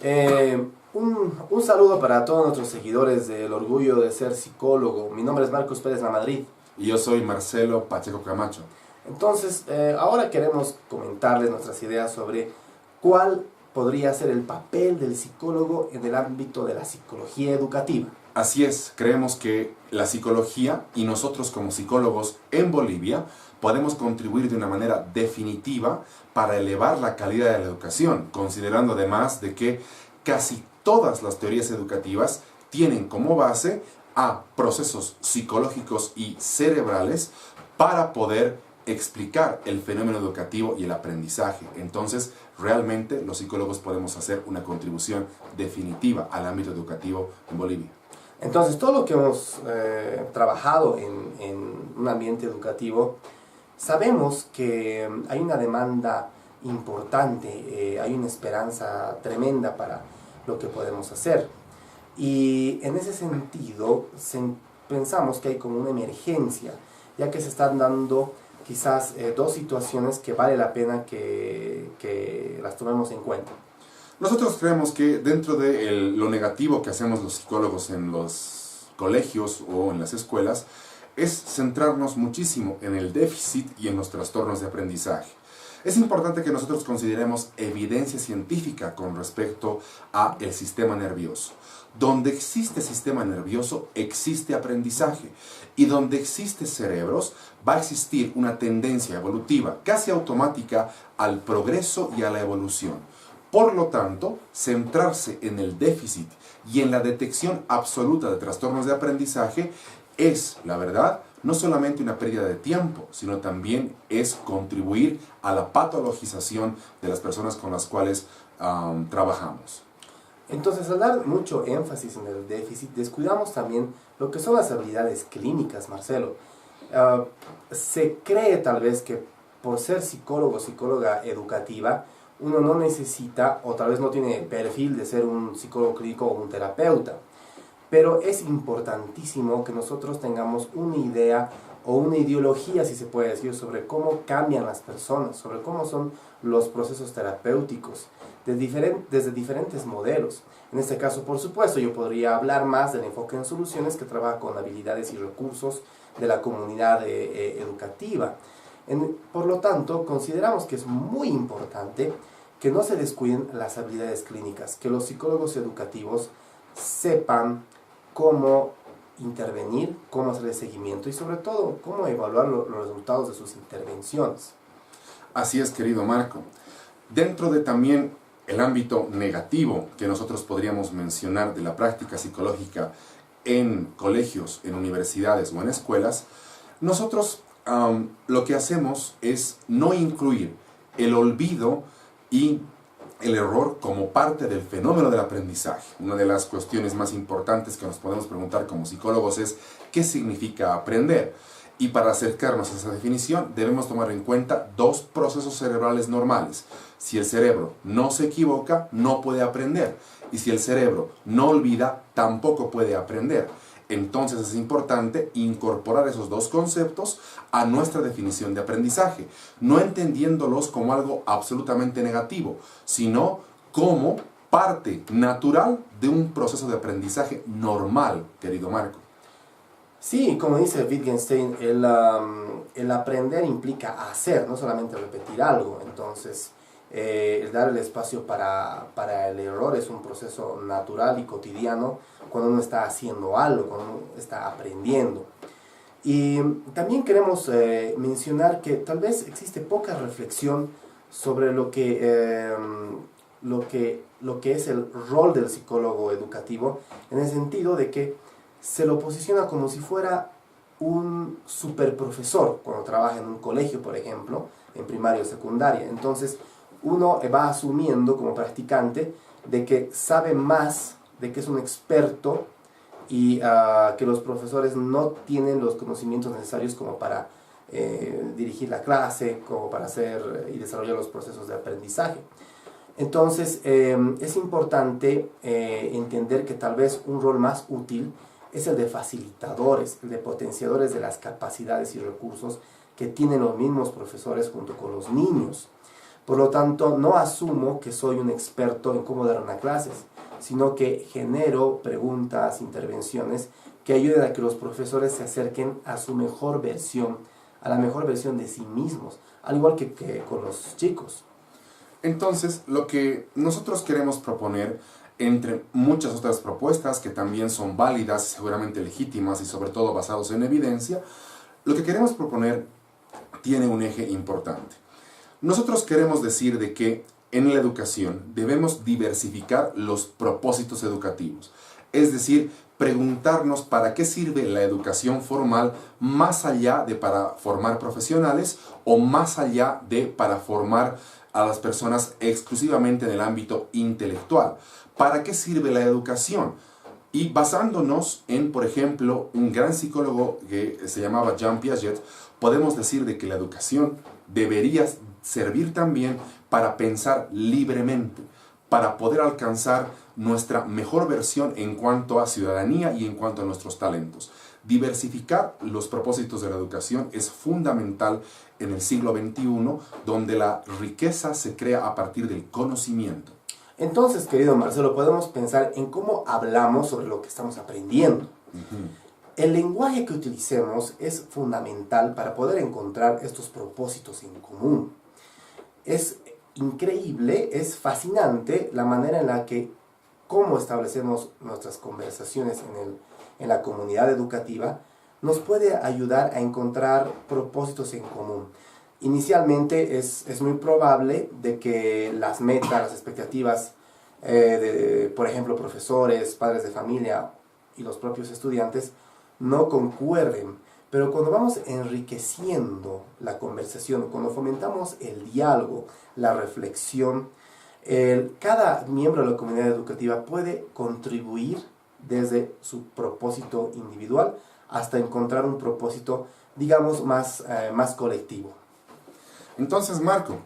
Un saludo para todos nuestros seguidores del orgullo de ser psicólogo. Mi nombre es Marcos Pérez Lamadrid. Y yo soy Marcelo Pacheco Camacho. Entonces, ahora queremos comentarles nuestras ideas sobre cuál podría ser el papel del psicólogo en el ámbito de la psicología educativa. Así es, creemos que la psicología y nosotros como psicólogos en Bolivia podemos contribuir de una manera definitiva para elevar la calidad de la educación, considerando además de que casi todas las teorías educativas tienen como base a procesos psicológicos y cerebrales para poder explicar el fenómeno educativo y el aprendizaje. Entonces, realmente los psicólogos podemos hacer una contribución definitiva al ámbito educativo en Bolivia. Entonces, todo lo que hemos trabajado en un ambiente educativo, sabemos que hay una demanda importante, hay una esperanza tremenda para lo que podemos hacer. Y en ese sentido, pensamos que hay como una emergencia, ya que se están dando quizás dos situaciones que vale la pena que las tomemos en cuenta. Nosotros creemos que dentro de lo negativo que hacemos los psicólogos en los colegios o en las escuelas es centrarnos muchísimo en el déficit y en los trastornos de aprendizaje. Es importante que nosotros consideremos evidencia científica con respecto al sistema nervioso. Donde existe sistema nervioso, existe aprendizaje. Y donde existe cerebros, va a existir una tendencia evolutiva casi automática al progreso y a la evolución. Por lo tanto, centrarse en el déficit y en la detección absoluta de trastornos de aprendizaje es, la verdad, no solamente una pérdida de tiempo, sino también es contribuir a la patologización de las personas con las cuales trabajamos. Entonces, al dar mucho énfasis en el déficit, descuidamos también lo que son las habilidades clínicas, Marcelo. Se cree tal vez que por ser psicólogo o psicóloga educativa, uno no necesita o tal vez no tiene el perfil de ser un psicólogo clínico o un terapeuta. Pero es importantísimo que nosotros tengamos una idea o una ideología, si se puede decir, sobre cómo cambian las personas, sobre cómo son los procesos terapéuticos, desde diferentes modelos. En este caso, por supuesto, yo podría hablar más del enfoque en soluciones que trabaja con habilidades y recursos de la comunidad educativa. Por lo tanto, consideramos que es muy importante que no se descuiden las habilidades clínicas, que los psicólogos educativos sepan cómo intervenir, cómo hacer el seguimiento y sobre todo cómo evaluar los resultados de sus intervenciones. Así es, querido Marco. Dentro de también el ámbito negativo que nosotros podríamos mencionar de la práctica psicológica en colegios, en universidades o en escuelas, nosotros lo que hacemos es no incluir el olvido y el error como parte del fenómeno del aprendizaje. Una de las cuestiones más importantes que nos podemos preguntar como psicólogos es ¿qué significa aprender? Y para acercarnos a esa definición debemos tomar en cuenta dos procesos cerebrales normales. Si el cerebro no se equivoca, no puede aprender. Y si el cerebro no olvida, tampoco puede aprender. Entonces es importante incorporar esos dos conceptos a nuestra definición de aprendizaje, no entendiéndolos como algo absolutamente negativo, sino como parte natural de un proceso de aprendizaje normal, querido Marco. Sí, como dice Wittgenstein, el aprender implica hacer, no solamente repetir algo. Entonces, el dar el espacio para el error es un proceso natural y cotidiano cuando uno está haciendo algo, cuando uno está aprendiendo. Y también queremos mencionar que tal vez existe poca reflexión sobre lo que es el rol del psicólogo educativo, en el sentido de que se lo posiciona como si fuera un superprofesor cuando trabaja en un colegio, por ejemplo, en primaria o secundaria. Entonces, uno va asumiendo como practicante de que sabe más, de que es un experto y que los profesores no tienen los conocimientos necesarios como para dirigir la clase, como para hacer y desarrollar los procesos de aprendizaje. Entonces, es importante entender que tal vez un rol más útil es el de facilitadores, el de potenciadores de las capacidades y recursos que tienen los mismos profesores junto con los niños. Por lo tanto, no asumo que soy un experto en cómo dar una clase, sino que genero preguntas, intervenciones que ayuden a que los profesores se acerquen a su mejor versión, a la mejor versión de sí mismos, al igual que con los chicos. Entonces, lo que nosotros queremos proponer, entre muchas otras propuestas que también son válidas, seguramente legítimas y sobre todo basados en evidencia, lo que queremos proponer tiene un eje importante. Nosotros queremos decir de que en la educación debemos diversificar los propósitos educativos, es decir, preguntarnos para qué sirve la educación formal más allá de para formar profesionales o más allá de para formar a las personas exclusivamente en el ámbito intelectual. ¿Para qué sirve la educación? Y basándonos en, por ejemplo, un gran psicólogo que se llamaba Jean Piaget, podemos decir de que la educación debería servir también para pensar libremente, para poder alcanzar nuestra mejor versión en cuanto a ciudadanía y en cuanto a nuestros talentos. Diversificar los propósitos de la educación es fundamental en el siglo XXI, donde la riqueza se crea a partir del conocimiento. Entonces, querido Marcelo, podemos pensar en cómo hablamos sobre lo que estamos aprendiendo. El lenguaje que utilicemos es fundamental para poder encontrar estos propósitos en común. Es increíble, es fascinante la manera en la que cómo establecemos nuestras conversaciones en la comunidad educativa nos puede ayudar a encontrar propósitos en común. Inicialmente es muy probable de que las metas, las expectativas de, por ejemplo, profesores, padres de familia y los propios estudiantes no concuerden, pero cuando vamos enriqueciendo la conversación, cuando fomentamos el diálogo, la reflexión, cada miembro de la comunidad educativa puede contribuir desde su propósito individual hasta encontrar un propósito, digamos, más colectivo. Entonces, Marco,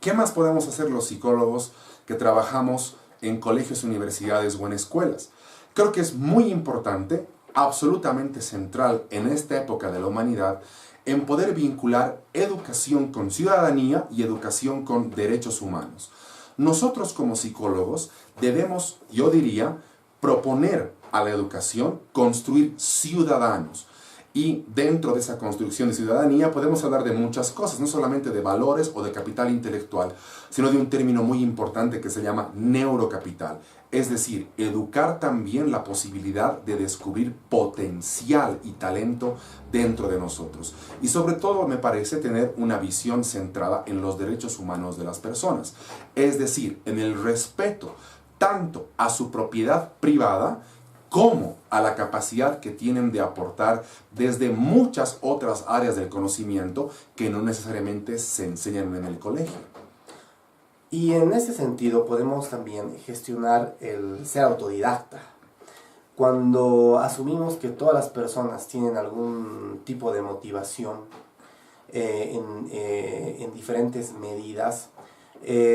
¿qué más podemos hacer los psicólogos que trabajamos en colegios, universidades o en escuelas? Creo que es muy importante, absolutamente central en esta época de la humanidad, en poder vincular educación con ciudadanía y educación con derechos humanos. Nosotros como psicólogos debemos, yo diría, proponer a la educación construir ciudadanos. Y dentro de esa construcción de ciudadanía podemos hablar de muchas cosas, no solamente de valores o de capital intelectual, sino de un término muy importante que se llama neurocapital. Es decir, educar también la posibilidad de descubrir potencial y talento dentro de nosotros. Y sobre todo me parece tener una visión centrada en los derechos humanos de las personas. Es decir, en el respeto tanto a su propiedad privada como a la capacidad que tienen de aportar desde muchas otras áreas del conocimiento que no necesariamente se enseñan en el colegio. Y en ese sentido podemos también gestionar el ser autodidacta. Cuando asumimos que todas las personas tienen algún tipo de motivación en diferentes medidas,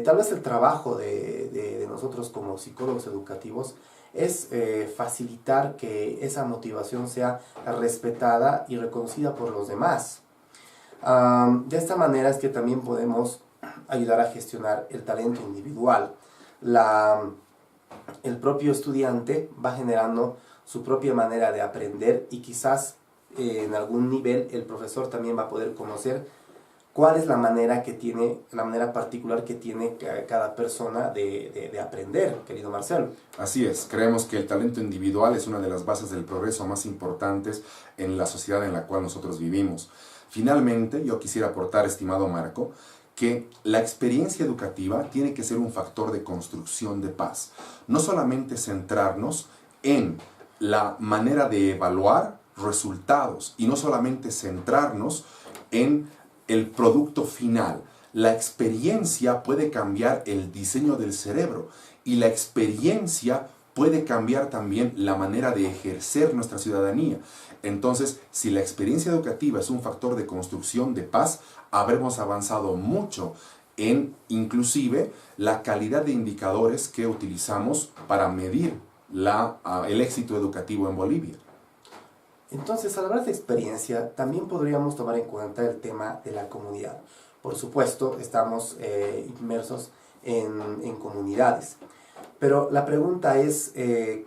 tal vez el trabajo de nosotros como psicólogos educativos es facilitar que esa motivación sea respetada y reconocida por los demás. De esta manera es que también podemos ayudar a gestionar el talento individual. El propio estudiante va generando su propia manera de aprender y quizás en algún nivel el profesor también va a poder conocer cuál es la manera particular que tiene cada persona de aprender, querido Marcelo. Así es, creemos que el talento individual es una de las bases del progreso más importantes en la sociedad en la cual nosotros vivimos. Finalmente, yo quisiera aportar, estimado Marco, que la experiencia educativa tiene que ser un factor de construcción de paz. No solamente centrarnos en la manera de evaluar resultados y no solamente centrarnos en el producto final. La experiencia puede cambiar el diseño del cerebro y la experiencia puede cambiar también la manera de ejercer nuestra ciudadanía. Entonces, si la experiencia educativa es un factor de construcción de paz, habremos avanzado mucho en inclusive la calidad de indicadores que utilizamos para medir el éxito educativo en Bolivia. Entonces, al hablar de experiencia, también podríamos tomar en cuenta el tema de la comunidad. por supuesto, estamos inmersos en comunidades. Pero la pregunta es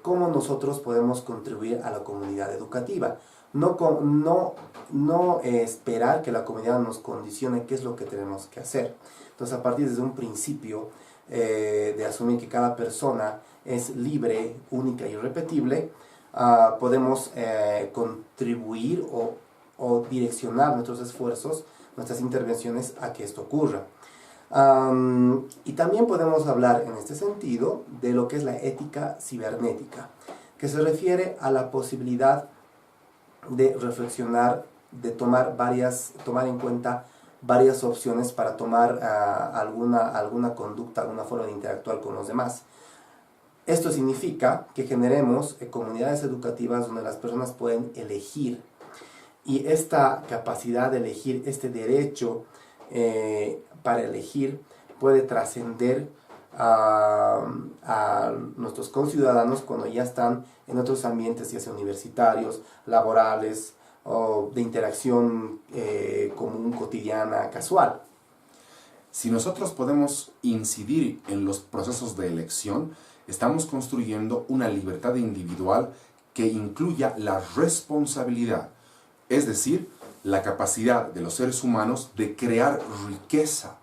cómo nosotros podemos contribuir a la comunidad educativa. No esperar que la comunidad nos condicione qué es lo que tenemos que hacer. Entonces, a partir desde un principio de asumir que cada persona es libre, única y irrepetible, podemos contribuir o direccionar nuestros esfuerzos, nuestras intervenciones a que esto ocurra. Y también podemos hablar en este sentido de lo que es la ética cibernética, que se refiere a la posibilidad de reflexionar, de tomar en cuenta varias opciones para tomar alguna conducta, alguna forma de interactuar con los demás. Esto significa que generemos comunidades educativas donde las personas pueden elegir, y esta capacidad de elegir, este derecho para elegir, puede trascender a nuestros conciudadanos cuando ya están en otros ambientes, ya sea universitarios, laborales o de interacción común, cotidiana, casual. Si nosotros podemos incidir en los procesos de elección, estamos construyendo una libertad individual que incluya la responsabilidad, es decir, la capacidad de los seres humanos de crear riqueza.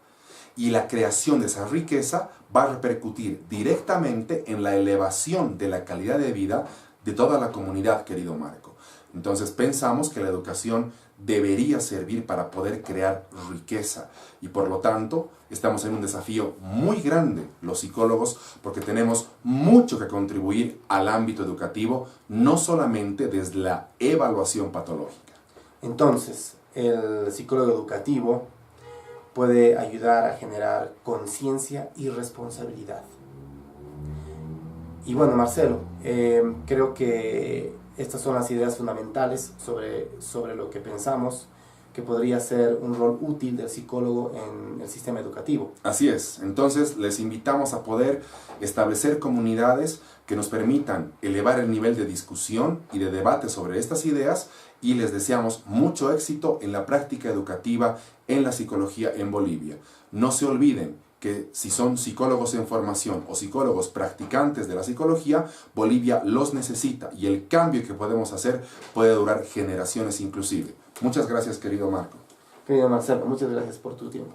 Y la creación de esa riqueza va a repercutir directamente en la elevación de la calidad de vida de toda la comunidad, querido Marco. Entonces pensamos que la educación debería servir para poder crear riqueza, y por lo tanto estamos en un desafío muy grande los psicólogos, porque tenemos mucho que contribuir al ámbito educativo, no solamente desde la evaluación patológica. Entonces, el psicólogo educativo puede ayudar a generar conciencia y responsabilidad. Y bueno, Marcelo, creo que estas son las ideas fundamentales sobre lo que pensamos que podría ser un rol útil del psicólogo en el sistema educativo. Así es. Entonces, les invitamos a poder establecer comunidades que nos permitan elevar el nivel de discusión y de debate sobre estas ideas, y les deseamos mucho éxito en la práctica educativa en la psicología en Bolivia. No se olviden que si son psicólogos en formación o psicólogos practicantes de la psicología, Bolivia los necesita, y el cambio que podemos hacer puede durar generaciones inclusive. Muchas gracias, querido Marco. Querido Marcelo, muchas gracias por tu tiempo.